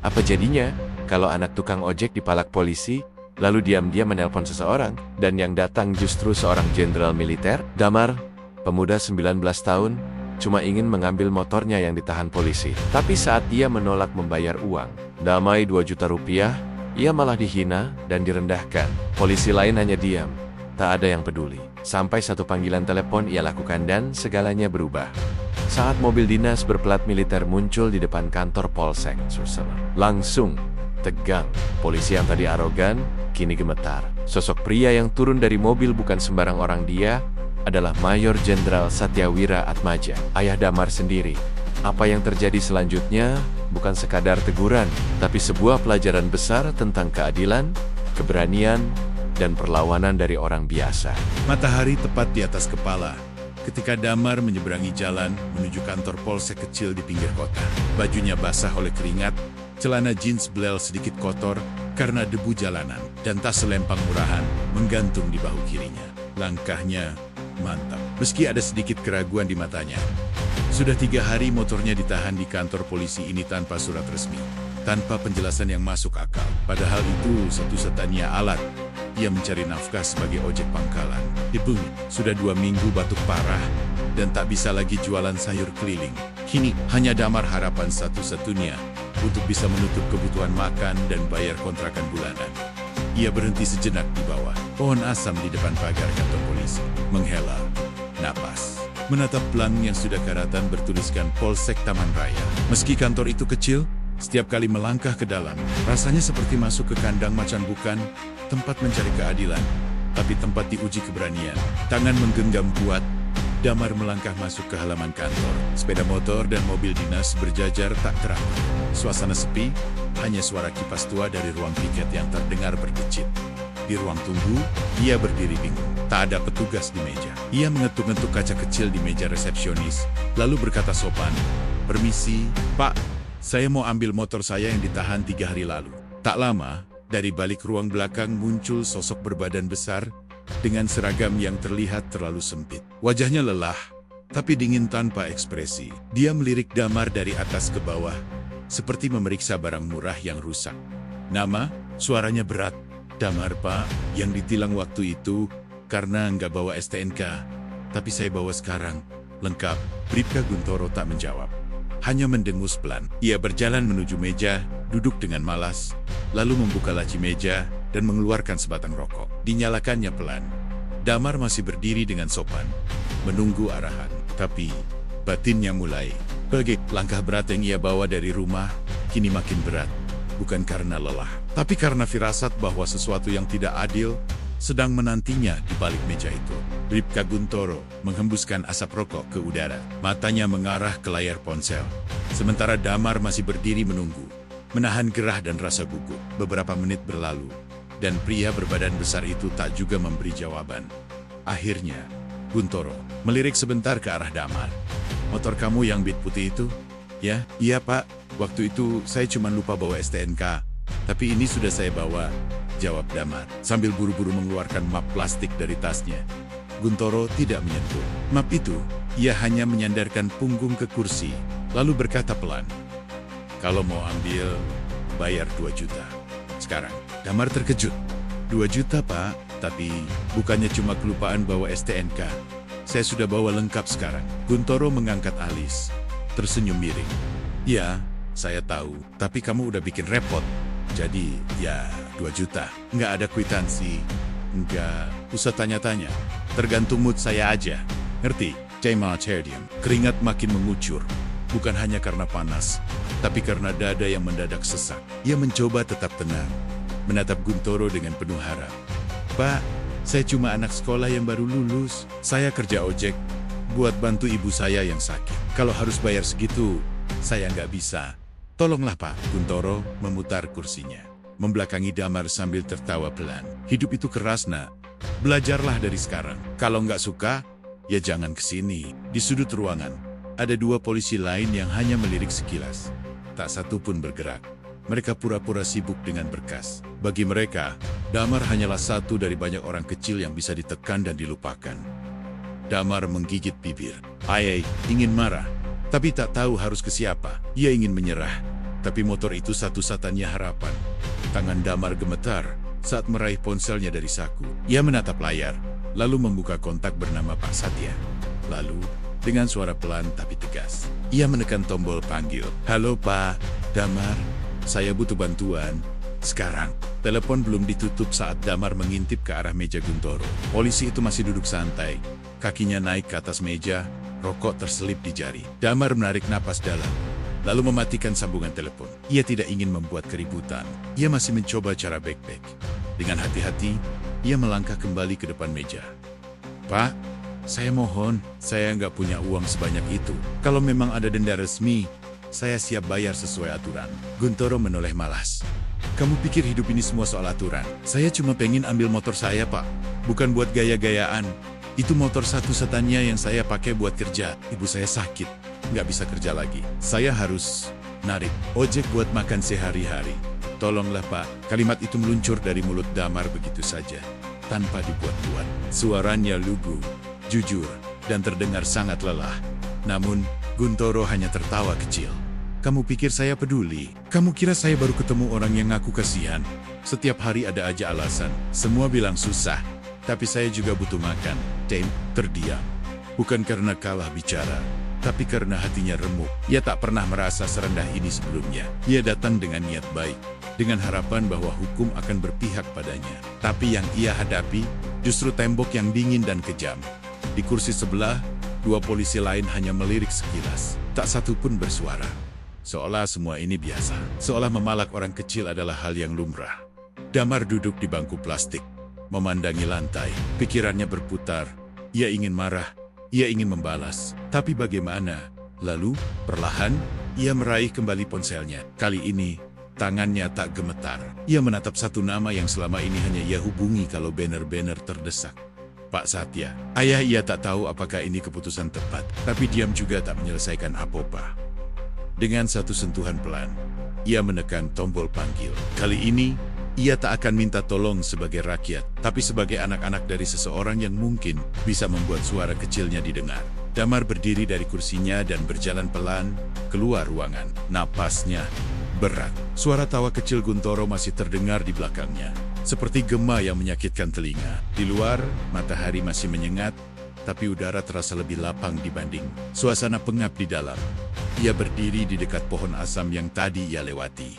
Apa jadinya kalau anak tukang ojek dipalak polisi, lalu diam-diam menelpon seseorang, dan yang datang justru seorang jenderal militer? Damar, pemuda 19 tahun, cuma ingin mengambil motornya yang ditahan polisi. Tapi saat dia menolak membayar uang, damai 2 juta rupiah, ia malah dihina dan direndahkan. Polisi lain hanya diam, tak ada yang peduli. Sampai satu panggilan telepon ia lakukan dan segalanya berubah. Saat mobil dinas berplat militer muncul di depan kantor Polsek Sulsel, langsung tegang. Polisi yang tadi arogan, kini gemetar. Sosok pria yang turun dari mobil bukan sembarang orang, dia adalah Mayor Jenderal Satyawira Atmaja, ayah Damar sendiri. Apa yang terjadi selanjutnya bukan sekadar teguran, tapi sebuah pelajaran besar tentang keadilan, keberanian, dan perlawanan dari orang biasa. Matahari tepat di atas kepala ketika Damar menyeberangi jalan menuju kantor polsek kecil di pinggir kota. Bajunya basah oleh keringat, celana jeans belel sedikit kotor karena debu jalanan, dan tas selempang murahan menggantung di bahu kirinya. Langkahnya mantap, meski ada sedikit keraguan di matanya. Sudah 3 hari motornya ditahan di kantor polisi ini tanpa surat resmi, tanpa penjelasan yang masuk akal. Padahal itu satu-satunya alat ia mencari nafkah sebagai ojek pangkalan. Ibu sudah 2 minggu batuk parah dan tak bisa lagi jualan sayur keliling. Kini hanya Damar harapan satu-satunya untuk bisa menutup kebutuhan makan dan bayar kontrakan bulanan. Ia berhenti sejenak di bawah pohon asam di depan pagar kantor polisi, menghela napas, menatap pelang yang sudah karatan bertuliskan Polsek Taman Raya. Meski kantor itu kecil, setiap kali melangkah ke dalam, rasanya seperti masuk ke kandang macan, bukan tempat mencari keadilan, tapi tempat diuji keberanian. Tangan menggenggam kuat, Damar melangkah masuk ke halaman kantor. Sepeda motor dan mobil dinas berjajar tak terawat. Suasana sepi, hanya suara kipas tua dari ruang piket yang terdengar berdecit. Di ruang tunggu, ia berdiri bingung. Tak ada petugas di meja. Ia mengetuk-ngetuk kaca kecil di meja resepsionis, lalu berkata sopan, "Permisi, Pak. Saya mau ambil motor saya yang ditahan 3 hari lalu." Tak lama, dari balik ruang belakang muncul sosok berbadan besar dengan seragam yang terlihat terlalu sempit. Wajahnya lelah, tapi dingin tanpa ekspresi. Dia melirik Damar dari atas ke bawah, seperti memeriksa barang murah yang rusak. "Nama?" Suaranya berat. "Damar, Pak, yang ditilang waktu itu karena nggak bawa STNK. Tapi saya bawa sekarang, lengkap." Bribka Guntoro tak menjawab, hanya mendengus pelan. Ia berjalan menuju meja, duduk dengan malas, lalu membuka laci meja dan mengeluarkan sebatang rokok. Dinyalakannya pelan. Damar masih berdiri dengan sopan, menunggu arahan. Tapi batinnya mulai bagai langkah berat yang ia bawa dari rumah, kini makin berat. Bukan karena lelah, tapi karena firasat bahwa sesuatu yang tidak adil sedang menantinya di balik meja itu. Bribka Guntoro menghembuskan asap rokok ke udara. Matanya mengarah ke layar ponsel. Sementara Damar masih berdiri menunggu, menahan gerah dan rasa gugup. Beberapa menit berlalu, dan pria berbadan besar itu tak juga memberi jawaban. Akhirnya, Guntoro melirik sebentar ke arah Damar. "Motor kamu yang bit putih itu?" "Ya, iya Pak. Waktu itu saya cuma lupa bawa STNK. Tapi ini sudah saya bawa," jawab Damar, sambil buru-buru mengeluarkan map plastik dari tasnya. Guntoro tidak menyentuh map itu. Ia hanya menyandarkan punggung ke kursi, lalu berkata pelan, "Kalau mau ambil, bayar 2 juta. Sekarang." Damar terkejut. 2 juta, Pak? Tapi bukannya cuma kelupaan bawa STNK. Saya sudah bawa lengkap sekarang." Guntoro mengangkat alis, tersenyum miring. "Ya, saya tahu. Tapi kamu udah bikin repot. Jadi, ya 2 juta. Nggak ada kwitansi. Nggak usah tanya-tanya. Tergantung mood saya aja. Ngerti?" Jamal Cerdiam. Keringat makin mengucur. Bukan hanya karena panas, tapi karena dada yang mendadak sesak. Ia mencoba tetap tenang, menatap Guntoro dengan penuh harap. "Pak, saya cuma anak sekolah yang baru lulus. Saya kerja ojek buat bantu ibu saya yang sakit. Kalau harus bayar segitu, saya nggak bisa. Tolonglah Pak." Guntoro memutar kursinya, membelakangi Damar sambil tertawa pelan. "Hidup itu keras, nak. Belajarlah dari sekarang. Kalau nggak suka, ya jangan kesini." Di sudut ruangan, ada 2 polisi lain yang hanya melirik sekilas. Tak satu pun bergerak. Mereka pura-pura sibuk dengan berkas. Bagi mereka, Damar hanyalah satu dari banyak orang kecil yang bisa ditekan dan dilupakan. Damar menggigit bibir. Ayai ingin marah, tapi tak tahu harus ke siapa. Ia ingin menyerah, Tapi motor itu satu-satunya harapan. Tangan Damar gemetar saat meraih ponselnya dari saku. Ia menatap layar, lalu membuka kontak bernama Pak Satya. Lalu, dengan suara pelan tapi tegas, ia menekan tombol panggil. "Halo Pak, Damar, saya butuh bantuan. Sekarang." Telepon belum ditutup saat Damar mengintip ke arah meja Guntoro. Polisi itu masih duduk santai, kakinya naik ke atas meja, rokok terselip di jari. Damar menarik napas dalam, lalu mematikan sambungan telepon. Ia tidak ingin membuat keributan. Ia masih mencoba cara baik-baik. Dengan hati-hati, ia melangkah kembali ke depan meja. "Pak, saya mohon, saya nggak punya uang sebanyak itu. Kalau memang ada denda resmi, saya siap bayar sesuai aturan." Guntoro menoleh malas. "Kamu pikir hidup ini semua soal aturan? Saya cuma pengen ambil motor saya, Pak. Bukan buat gaya-gayaan. Itu motor satu-satunya yang saya pakai buat kerja. Ibu saya sakit, nggak bisa kerja lagi. Saya harus narik ojek buat makan sehari-hari. Tolonglah, Pak." Kalimat itu meluncur dari mulut Damar begitu saja, tanpa dibuat-buat. Suaranya lugu, jujur, dan terdengar sangat lelah. Namun, Guntoro hanya tertawa kecil. "Kamu pikir saya peduli? Kamu kira saya baru ketemu orang yang ngaku kasihan? Setiap hari ada aja alasan. Semua bilang susah, tapi saya juga butuh makan." Dame terdiam. Bukan karena kalah bicara, tapi karena hatinya remuk. Ia tak pernah merasa serendah ini sebelumnya. Ia datang dengan niat baik, dengan harapan bahwa hukum akan berpihak padanya. Tapi yang ia hadapi justru tembok yang dingin dan kejam. Di kursi sebelah, dua polisi lain hanya melirik sekilas. Tak satu pun bersuara. Seolah semua ini biasa. Seolah memalak orang kecil adalah hal yang lumrah. Damar duduk di bangku plastik, memandangi lantai. Pikirannya berputar. Ia ingin marah, ia ingin membalas. Tapi bagaimana? Lalu, perlahan, ia meraih kembali ponselnya. Kali ini, tangannya tak gemetar. Ia menatap satu nama yang selama ini hanya ia hubungi kalau banner-banner terdesak. Pak Satya. Ayah ia tak tahu apakah ini keputusan tepat, tapi diam juga tak menyelesaikan apa-apa. Dengan satu sentuhan pelan, ia menekan tombol panggil. Kali ini, ia tak akan minta tolong sebagai rakyat, tapi sebagai anak-anak dari seseorang yang mungkin bisa membuat suara kecilnya didengar. Damar berdiri dari kursinya dan berjalan pelan keluar ruangan. Napasnya berat. Suara tawa kecil Guntoro masih terdengar di belakangnya, seperti gema yang menyakitkan telinga. Di luar, matahari masih menyengat, tapi udara terasa lebih lapang dibanding suasana pengap di dalam. Ia berdiri di dekat pohon asam yang tadi ia lewati,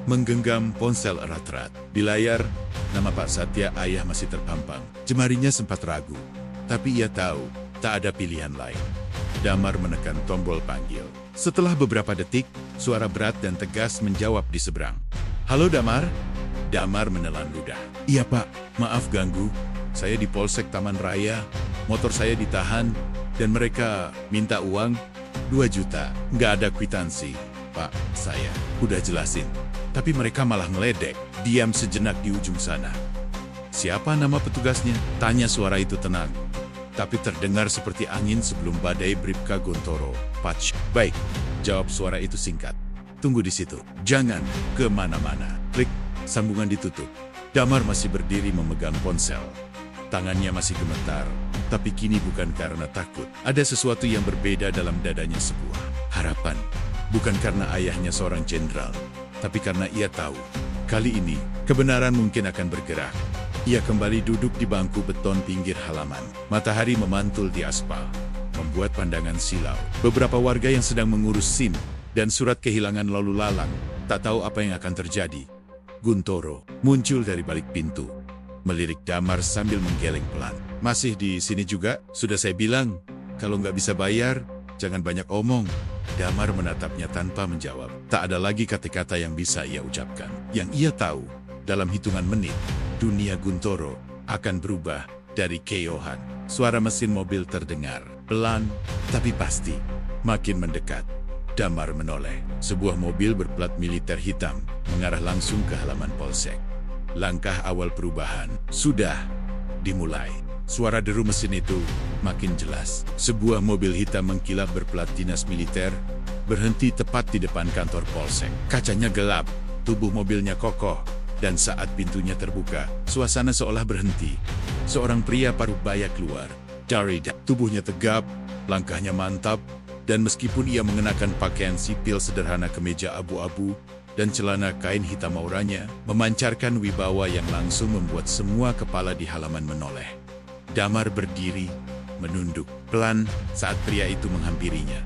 menggenggam ponsel erat-erat. Di layar, nama Pak Satya ayah masih terpampang. Jemarinya sempat ragu, tapi ia tahu tak ada pilihan lain. Damar menekan tombol panggil. Setelah beberapa detik, suara berat dan tegas menjawab di seberang. "Halo Damar?" Damar menelan ludah. "Iya Pak, maaf ganggu. Saya di Polsek Taman Raya, motor saya ditahan, dan mereka minta uang 2 juta. Nggak ada kwitansi, Pak. Saya udah jelasin, tapi mereka malah ngeledek." Diam sejenak di ujung sana. "Siapa nama petugasnya?" Tanya suara itu tenang, tapi terdengar seperti angin sebelum badai. "Bribka Guntoro, Patch." "Baik," jawab suara itu singkat. "Tunggu di situ. Jangan kemana-mana." Klik, sambungan ditutup. Damar masih berdiri memegang ponsel. Tangannya masih gemetar, tapi kini bukan karena takut. Ada sesuatu yang berbeda dalam dadanya, sebuah harapan. Bukan karena ayahnya seorang jenderal, tapi karena ia tahu, kali ini kebenaran mungkin akan bergerak. Ia kembali duduk di bangku beton pinggir halaman. Matahari memantul di aspal, membuat pandangan silau. Beberapa warga yang sedang mengurus SIM dan surat kehilangan lalu lalang, tak tahu apa yang akan terjadi. Guntoro muncul dari balik pintu, melirik Damar sambil menggeleng pelan. "Masih di sini juga? Sudah saya bilang, kalau nggak bisa bayar, jangan banyak omong." Damar menatapnya tanpa menjawab. Tak ada lagi kata-kata yang bisa ia ucapkan. Yang ia tahu, dalam hitungan menit, dunia Guntoro akan berubah dari keohan. Suara mesin mobil terdengar, pelan tapi pasti, makin mendekat. Damar menoleh. Sebuah mobil berplat militer hitam mengarah langsung ke halaman polsek. Langkah awal perubahan sudah dimulai. Suara deru mesin itu makin jelas. Sebuah mobil hitam mengkilap berplat dinas militer berhenti tepat di depan kantor polsek. Kacanya gelap, tubuh mobilnya kokoh, dan saat pintunya terbuka, suasana seolah berhenti. Seorang pria parubaya keluar dari tubuhnya tegap, langkahnya mantap, Dan meskipun ia mengenakan pakaian sipil sederhana kemeja abu-abu dan celana kain hitam auranya, memancarkan wibawa yang langsung membuat semua kepala di halaman menoleh. Damar berdiri, menunduk pelan saat pria itu menghampirinya.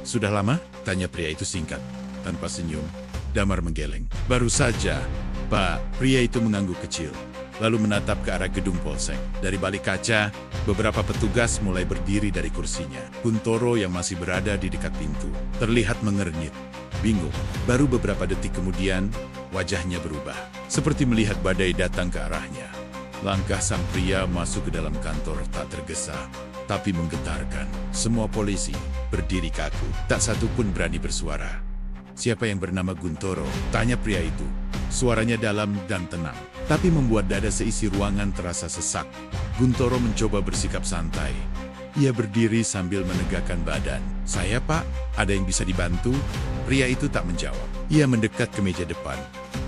"Sudah lama?" tanya pria itu singkat. Tanpa senyum, Damar menggeleng. "Baru saja, Pak." Pria itu mengangguk kecil, lalu menatap ke arah gedung polsek. Dari balik kaca, beberapa petugas mulai berdiri dari kursinya. Guntoro yang masih berada di dekat pintu terlihat mengernyit, bingung. Baru beberapa detik kemudian, wajahnya berubah, seperti melihat badai datang ke arahnya. Langkah sang pria masuk ke dalam kantor tak tergesa, tapi menggetarkan. Semua polisi berdiri kaku, tak satu pun berani bersuara. "Siapa yang bernama Guntoro?" tanya pria itu. Suaranya dalam dan tenang, tapi membuat dada seisi ruangan terasa sesak. Guntoro mencoba bersikap santai. Ia berdiri sambil menegakkan badan. "Saya, Pak, ada yang bisa dibantu?" Pria itu tak menjawab. Ia mendekat ke meja depan,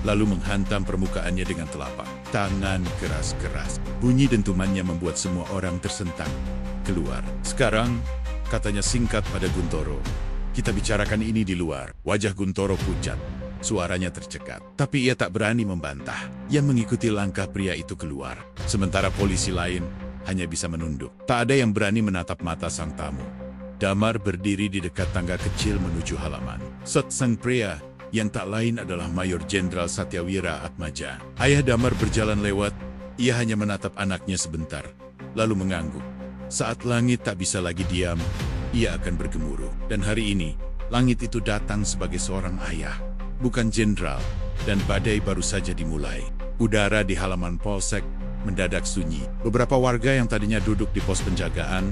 lalu menghantam permukaannya dengan telapak tangan keras-keras. Bunyi dentumannya membuat semua orang tersentak. "Keluar sekarang," katanya singkat pada Guntoro. "Kita bicarakan ini di luar." Wajah Guntoro pucat. Suaranya tercekat, tapi ia tak berani membantah. Ia mengikuti langkah pria itu keluar. Sementara polisi lain hanya bisa menunduk. Tak ada yang berani menatap mata sang tamu. Damar berdiri di dekat tangga kecil menuju halaman. Sang pria, yang tak lain adalah Mayor Jenderal Satyawira Atmaja. Ayah Damar berjalan lewat, ia hanya menatap anaknya sebentar, lalu mengangguk. Saat langit tak bisa lagi diam, ia akan bergemuruh. Dan hari ini, langit itu datang sebagai seorang ayah, bukan jenderal, dan badai baru saja dimulai. Udara di halaman polsek mendadak sunyi. Beberapa warga yang tadinya duduk di pos penjagaan,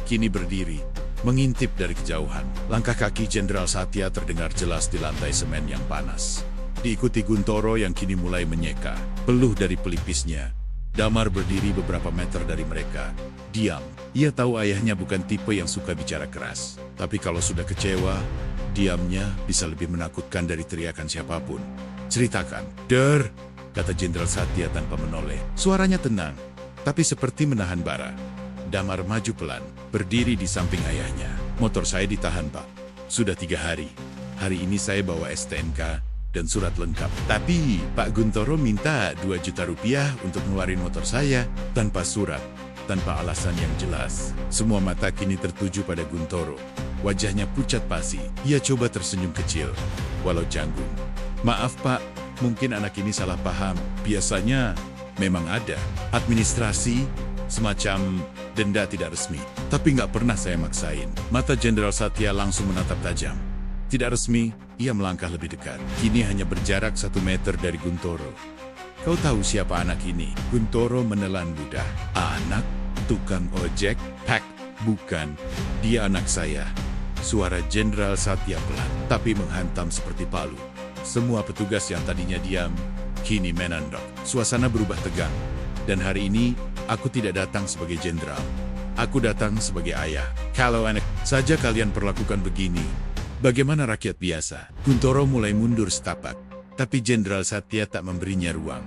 kini berdiri, mengintip dari kejauhan. Langkah kaki Jenderal Satya terdengar jelas di lantai semen yang panas. Diikuti Guntoro yang kini mulai menyeka. Peluh dari pelipisnya, Damar berdiri beberapa meter dari mereka. Diam. Ia tahu ayahnya bukan tipe yang suka bicara keras. Tapi kalau sudah kecewa, diamnya bisa lebih menakutkan dari teriakan siapapun. "Ceritakan." "Der," kata Jenderal Satya tanpa menoleh. Suaranya tenang, tapi seperti menahan bara. Damar maju pelan, berdiri di samping ayahnya. "Motor saya ditahan, Pak. Sudah 3 hari. Hari ini saya bawa STNK dan surat lengkap. Tapi Pak Guntoro minta 2 juta rupiah untuk ngeluarin motor saya tanpa surat, tanpa alasan yang jelas." Semua mata kini tertuju pada Guntoro. Wajahnya pucat pasi. Ia coba tersenyum kecil, walau canggung. "Maaf, Pak. Mungkin anak ini salah paham. Biasanya memang ada administrasi, semacam denda tidak resmi. Tapi nggak pernah saya maksain." Mata Jenderal Satya langsung menatap tajam. Tidak resmi, ia melangkah lebih dekat. Kini hanya berjarak 1 meter dari Guntoro. "Kau tahu siapa anak ini?" Guntoro menelan ludah. "Anak? Tukang ojek? Pak, bukan. Dia anak saya." Suara Jenderal Satya pelan, tapi menghantam seperti palu. Semua petugas yang tadinya diam, kini menandok. Suasana berubah tegang. Dan hari ini, aku tidak datang sebagai jenderal. Aku datang sebagai ayah. Kalau anak saja kalian perlakukan begini, bagaimana rakyat biasa? Guntoro mulai mundur setapak, tapi Jenderal Satya tak memberinya ruang.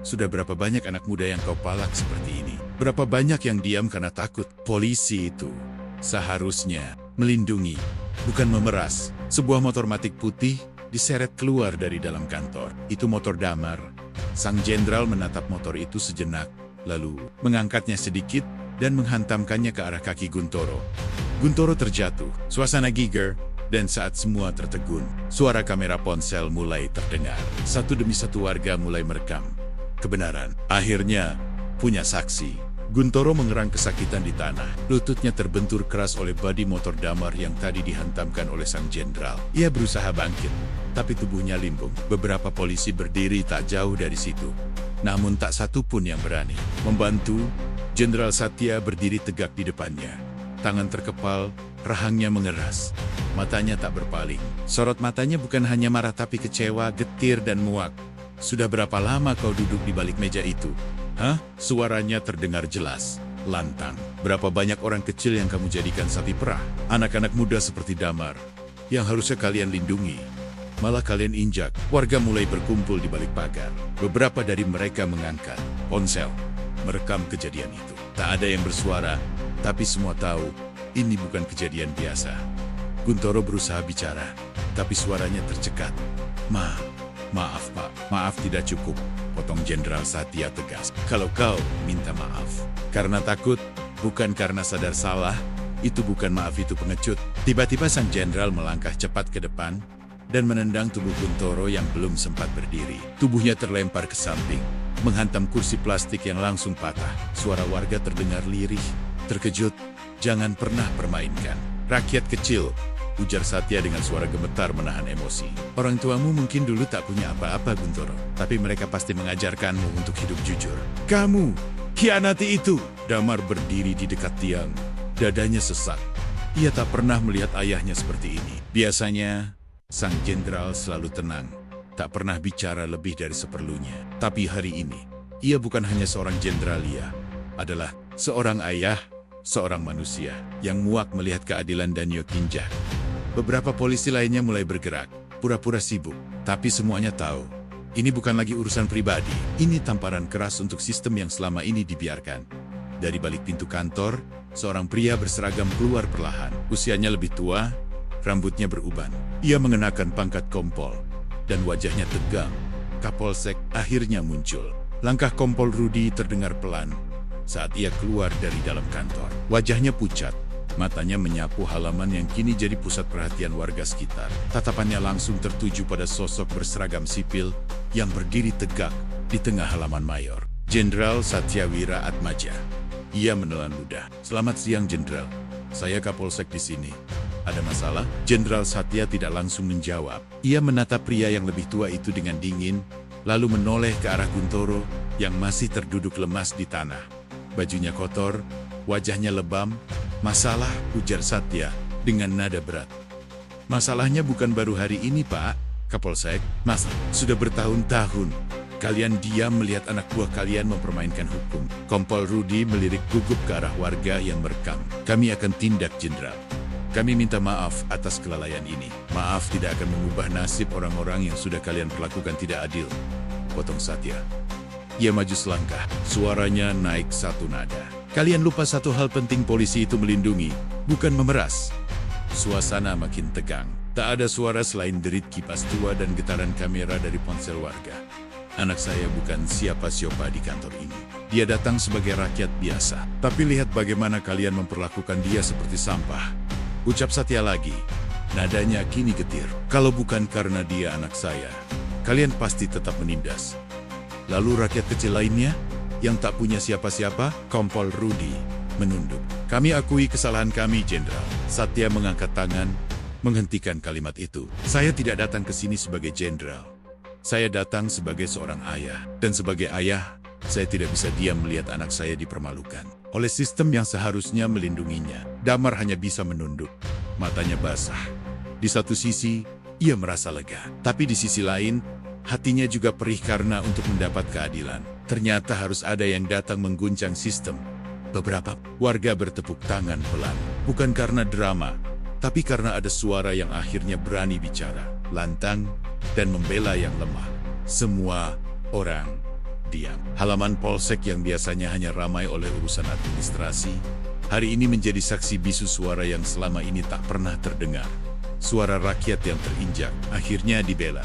"Sudah berapa banyak anak muda yang kau palak seperti ini? Berapa banyak yang diam karena takut?" Polisi itu seharusnya melindungi, bukan memeras. Sebuah motor matic putih diseret keluar dari dalam kantor. Itu motor Damar. Sang jenderal menatap motor itu sejenak, lalu mengangkatnya sedikit dan menghantamkannya ke arah kaki Guntoro. Guntoro terjatuh, suasana giger, dan saat semua tertegun, suara kamera ponsel mulai terdengar. Satu demi satu warga mulai merekam kebenaran. Akhirnya, punya saksi. Guntoro mengerang kesakitan di tanah. Lututnya terbentur keras oleh bodi motor Damar yang tadi dihantamkan oleh sang jenderal. Ia berusaha bangkit, tapi tubuhnya limbung. Beberapa polisi berdiri tak jauh dari situ. Namun tak satu pun yang berani membantu. Jenderal Satya berdiri tegak di depannya. Tangan terkepal, rahangnya mengeras. Matanya tak berpaling. Sorot matanya bukan hanya marah tapi kecewa, getir dan muak. "Sudah berapa lama kau duduk di balik meja itu?" "Hah?" Suaranya terdengar jelas, lantang. "Berapa banyak orang kecil yang kamu jadikan sapi perah? Anak-anak muda seperti Damar, yang harusnya kalian lindungi, malah kalian injak." Warga mulai berkumpul di balik pagar. Beberapa dari mereka mengangkat ponsel, merekam kejadian itu. Tak ada yang bersuara, tapi semua tahu ini bukan kejadian biasa. Guntoro berusaha bicara, tapi suaranya tercekat. Maaf pak, maaf tidak cukup, potong Jenderal Satya tegas. Kalau kau minta maaf karena takut, bukan karena sadar salah, itu bukan maaf, itu pengecut. Tiba-tiba sang jenderal melangkah cepat ke depan dan menendang tubuh Guntoro yang belum sempat berdiri. Tubuhnya terlempar ke samping, menghantam kursi plastik yang langsung patah. Suara warga terdengar lirih. Terkejut, jangan pernah permainkan rakyat kecil, ujar Satya dengan suara gemetar menahan emosi. Orang tuamu mungkin dulu tak punya apa-apa, Guntoro, tapi mereka pasti mengajarkanmu untuk hidup jujur. Kamu khianati itu. Damar berdiri di dekat tiang, dadanya sesak. Ia tak pernah melihat ayahnya seperti ini. Biasanya, sang jenderal selalu tenang, tak pernah bicara lebih dari seperlunya. Tapi hari ini, ia bukan hanya seorang jenderal, ia adalah seorang ayah, seorang manusia yang muak melihat keadilan dan yokinjak. Beberapa polisi lainnya mulai bergerak, pura-pura sibuk, tapi semuanya tahu, ini bukan lagi urusan pribadi. Ini tamparan keras untuk sistem yang selama ini dibiarkan. Dari balik pintu kantor, seorang pria berseragam keluar perlahan. Usianya lebih tua, rambutnya beruban. Ia mengenakan pangkat kompol, dan wajahnya tegang. Kapolsek akhirnya muncul. Langkah Kompol Rudi terdengar pelan saat ia keluar dari dalam kantor. Wajahnya pucat, matanya menyapu halaman yang kini jadi pusat perhatian warga sekitar. Tatapannya langsung tertuju pada sosok berseragam sipil yang berdiri tegak di tengah halaman mayor. Jenderal Satyawira Atmaja. Ia menelan ludah. Selamat siang, Jenderal. Saya Kapolsek di sini. Ada masalah? Jenderal Satya tidak langsung menjawab. Ia menatap pria yang lebih tua itu dengan dingin, lalu menoleh ke arah Guntoro yang masih terduduk lemas di tanah. Bajunya kotor, wajahnya lebam. Masalah, ujar Satya dengan nada berat. Masalahnya bukan baru hari ini, Pak Kapolsek. Mas, sudah bertahun-tahun kalian diam melihat anak buah kalian mempermainkan hukum. Kompol Rudi melirik gugup ke arah warga yang merekam. Kami akan tindak, Jenderal. Kami minta maaf atas kelalaian ini. Maaf tidak akan mengubah nasib orang-orang yang sudah kalian perlakukan tidak adil. Potong Satya. Ia maju selangkah, suaranya naik satu nada. Kalian lupa satu hal penting, polisi itu melindungi, bukan memeras. Suasana makin tegang. Tak ada suara selain derit kipas tua dan getaran kamera dari ponsel warga. Anak saya bukan siapa-siapa di kantor ini. Dia datang sebagai rakyat biasa. Tapi lihat bagaimana kalian memperlakukan dia seperti sampah. Ucap Satya lagi. Nadanya kini getir. Kalau bukan karena dia anak saya, kalian pasti tetap menindas. Lalu rakyat kecil lainnya yang tak punya siapa-siapa? Kompol Rudi menunduk. Kami akui kesalahan kami, Jenderal. Satya mengangkat tangan, menghentikan kalimat itu. Saya tidak datang ke sini sebagai jenderal. Saya datang sebagai seorang ayah. Dan sebagai ayah, saya tidak bisa diam melihat anak saya dipermalukan oleh sistem yang seharusnya melindunginya. Damar hanya bisa menunduk. Matanya basah. Di satu sisi, ia merasa lega. Tapi di sisi lain, hatinya juga perih karena untuk mendapat keadilan, ternyata harus ada yang datang mengguncang sistem. Beberapa warga bertepuk tangan pelan. Bukan karena drama, tapi karena ada suara yang akhirnya berani bicara, lantang, dan membela yang lemah. Semua orang diam. Halaman polsek yang biasanya hanya ramai oleh urusan administrasi, hari ini menjadi saksi bisu suara yang selama ini tak pernah terdengar. Suara rakyat yang terinjak, akhirnya dibela.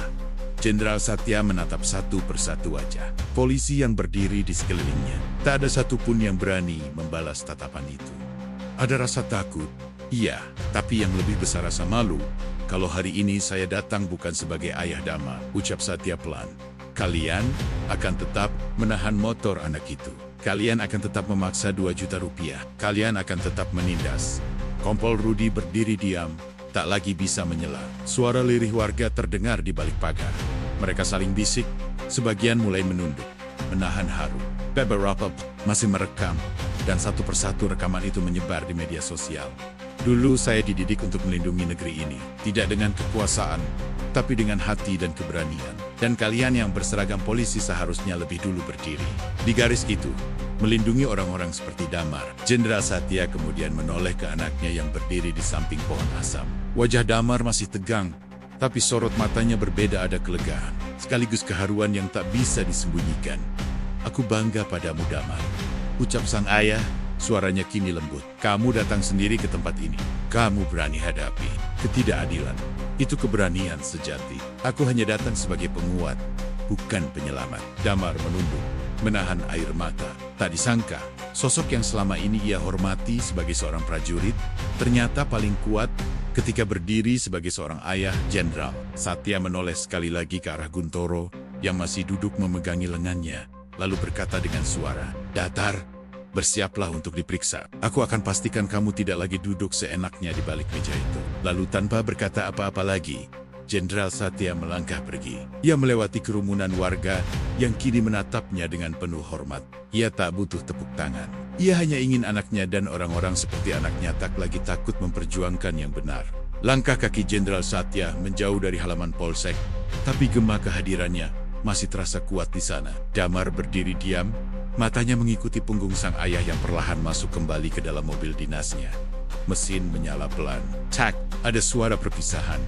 Jenderal Satya menatap satu persatu wajah polisi yang berdiri di sekelilingnya. Tak ada satupun yang berani membalas tatapan itu. Ada rasa takut, iya, tapi yang lebih besar rasa malu. Kalau hari ini saya datang bukan sebagai ayah Damar, ucap Satya pelan. Kalian akan tetap menahan motor anak itu. Kalian akan tetap memaksa 2 juta rupiah. Kalian akan tetap menindas. Kompol Rudi berdiri diam, tak lagi bisa menyela. Suara lirih warga terdengar di balik pagar. Mereka saling bisik, sebagian mulai menunduk, menahan haru. Beberapa masih merekam, dan satu persatu rekaman itu menyebar di media sosial. Dulu saya dididik untuk melindungi negeri ini, tidak dengan kekuasaan, tapi dengan hati dan keberanian. Dan kalian yang berseragam polisi seharusnya lebih dulu berdiri di garis itu, melindungi orang-orang seperti Damar. Jenderal Satya kemudian menoleh ke anaknya yang berdiri di samping pohon asam. Wajah Damar masih tegang, tapi sorot matanya berbeda, ada kelegaan, sekaligus keharuan yang tak bisa disembunyikan. Aku bangga padamu, Damar, ucap sang ayah, Suaranya kini lembut. Kamu datang sendiri ke tempat ini. Kamu berani hadapi ketidakadilan. Itu keberanian sejati. Aku hanya datang sebagai penguat, bukan penyelamat. Damar menunduk, menahan air mata. Tak disangka, sosok yang selama ini ia hormati sebagai seorang prajurit, ternyata paling kuat ketika berdiri sebagai seorang ayah jenderal. Satya menoleh sekali lagi ke arah Guntoro yang masih duduk memegangi lengannya, lalu berkata dengan suara datar, "Bersiaplah untuk diperiksa. Aku akan pastikan kamu tidak lagi duduk seenaknya di balik meja itu." Lalu tanpa berkata apa-apa lagi, Jenderal Satya melangkah pergi. Ia melewati kerumunan warga yang kini menatapnya dengan penuh hormat. Ia tak butuh tepuk tangan. Ia hanya ingin anaknya dan orang-orang seperti anaknya tak lagi takut memperjuangkan yang benar. Langkah kaki Jenderal Satya menjauh dari halaman polsek, tapi gema kehadirannya masih terasa kuat di sana. Damar berdiri diam, matanya mengikuti punggung sang ayah yang perlahan masuk kembali ke dalam mobil dinasnya. Mesin menyala pelan. Tak, ada suara perpisahan.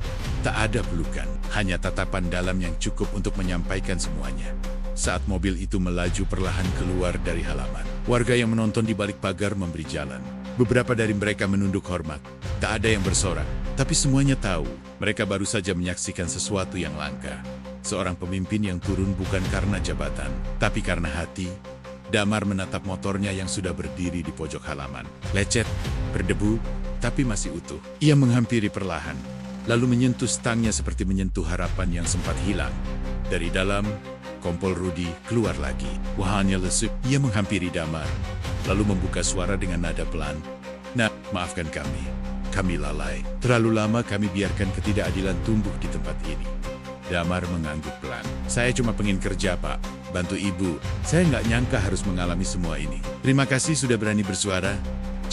Tak ada pelukan, hanya tatapan dalam yang cukup untuk menyampaikan semuanya. Saat mobil itu melaju perlahan keluar dari halaman, warga yang menonton di balik pagar memberi jalan. Beberapa dari mereka menunduk hormat. Tak ada yang bersorak, tapi semuanya tahu mereka baru saja menyaksikan sesuatu yang langka. Seorang pemimpin yang turun bukan karena jabatan, tapi karena hati. Damar menatap motornya yang sudah berdiri di pojok halaman. Lecet, berdebu, tapi masih utuh. Ia menghampiri perlahan, lalu menyentuh stangnya seperti menyentuh harapan yang sempat hilang. Dari dalam, Kompol Rudi keluar lagi. Wajahnya lesu. Ia menghampiri Damar, lalu membuka suara dengan nada pelan. "Nah, maafkan kami. Kami lalai. Terlalu lama kami biarkan ketidakadilan tumbuh di tempat ini." Damar mengangguk pelan. "Saya cuma pengen kerja, Pak. Bantu ibu. Saya nggak nyangka harus mengalami semua ini." "Terima kasih sudah berani bersuara,"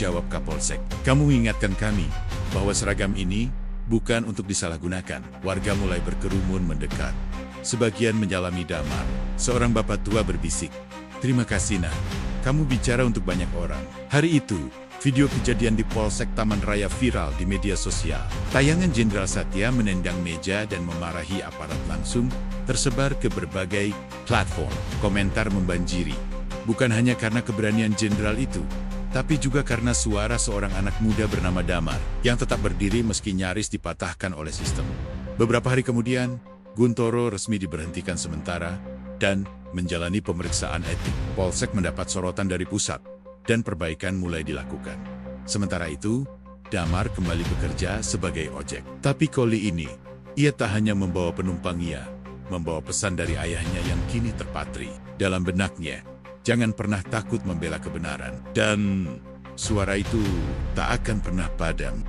jawab Kapolsek. "Kamu mengingatkan kami bahwa seragam ini bukan untuk disalahgunakan." Warga mulai berkerumun mendekat. Sebagian menyalami Damar. Seorang bapak tua berbisik, "Terima kasih, Nak. Kamu bicara untuk banyak orang." Hari itu, video kejadian di Polsek Taman Raya viral di media sosial. Tayangan Jenderal Satya menendang meja dan memarahi aparat langsung tersebar ke berbagai platform. Komentar membanjiri. Bukan hanya karena keberanian jenderal itu, tapi juga karena suara seorang anak muda bernama Damar yang tetap berdiri meski nyaris dipatahkan oleh sistem. Beberapa hari kemudian, Guntoro resmi diberhentikan sementara dan menjalani pemeriksaan etik. Polsek mendapat sorotan dari pusat dan perbaikan mulai dilakukan. Sementara itu, Damar kembali bekerja sebagai ojek. Tapi kali ini, ia tak hanya membawa penumpang, ia membawa pesan dari ayahnya yang kini terpatri dalam benaknya. Jangan pernah takut membela kebenaran. Dan suara itu tak akan pernah padam.